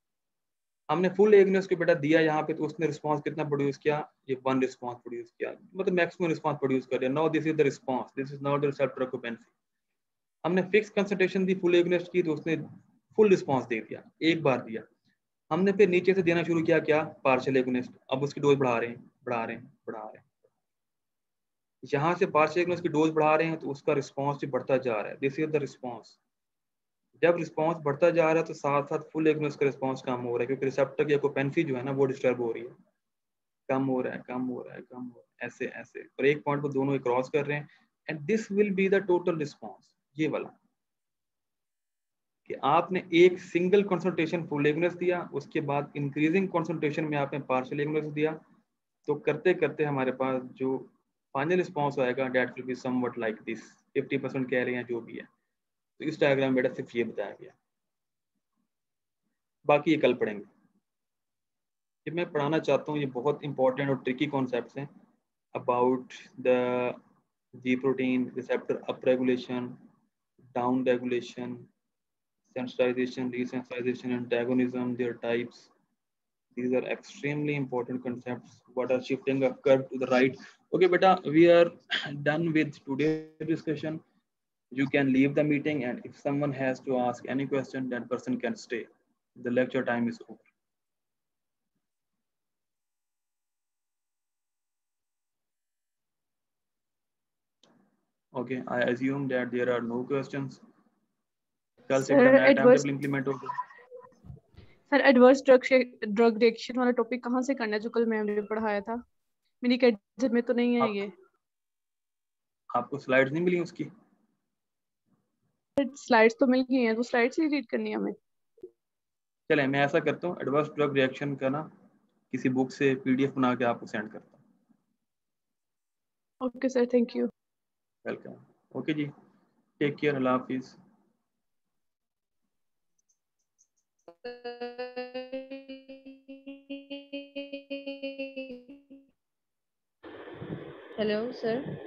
हमने फुल एगोनिस्ट को बेटा दिया यहाँ पे तो उसने रिस्पांस कितना प्रोड्यूस किया, ये 1 रिस्पांस प्रोड्यूस किया, मतलब मैक्सिमम रिस्पांस प्रोड्यूस कर दिया। Now this is the response, this is not the receptor occupancy. हमने फिक्स कंसंट्रेशन दी फुल एगोनिस्ट की तो उसने फुल रिस्पांस दे दिया, एक बार दिया। हमने फिर नीचे से देना शुरू किया क्या, पार्शियल एगोनिस्ट, अब उसकी डोज बढ़ा रहे हैं। यहाँ से पार्शियल एगोनिस्ट की डोज बढ़ा रहे हैं तो उसका रिस्पांस भी बढ़ता जा रहा है, दिस इज द रिस्पांस। जब रिस्पांस बढ़ता जा रहा है तो साथ साथ फुल एगोनिस्ट का रिस्पांस कम हो रहा है, क्योंकि रिसेप्टर की ऑक्यूपेंसी जो है ना वो डिस्टर्ब हो रही है, कम हो रहा है, ऐसे और एक पॉइंट पर दोनों क्रॉस कर रहे हैं, and this will be the total response. ये वाला कि आपने एक सिंगल कंसंट्रेशन फुल एगोनिस्ट दिया, उसके बाद इंक्रीजिंग कंसंट्रेशन में आपने पार्शियल एगोनिस्ट दिया, तो करते करते हमारे पास जो फाइनल रिस्पांस आएगा that will be somewhat like this. 50% कह रहे हैं जो भी है, तो इस डायग्राम में सिर्फ ये बताया गया, बाकी ये कल पढ़ेंगे। ये मैं पढ़ाना चाहता हूँ, ये बहुत इंपॉर्टेंट और ट्रिकी कॉन्सेप्ट्स हैं about the ji protein receptor up regulation, down regulation, sensitization, desensitization, antagonism, their types. These are extremely important concepts. What are shifting a curve to the right? Okay, beta, we are done with today's discussion. You can leave the meeting, and if someone has to ask any question, that person can stay. The lecture time is over. Okay, I assume that there are no questions. कल से बेटा sir नया time adverse table implement हो गया। Sir adverse drug reaction वाला topic कहाँ से करना है जो कल मैम ने पढ़ाया था? मेरी कैडेट में तो नहीं है ये। आपको स्लाइड्स नहीं मिली उसकी? स्लाइड्स तो मिल गई हैं, तो स्लाइड्स ही रीड करनी है हमें। चले मैं ऐसा करता हूँ, एडवर्स ड्रग रिएक्शन का ना किसी बुक से PDF बना के आपको सेंड करता हूँ। Okay sir, thank you. Welcome. Okay जी, टेक केयर, अल्लाह हाफिज़। Hello sir.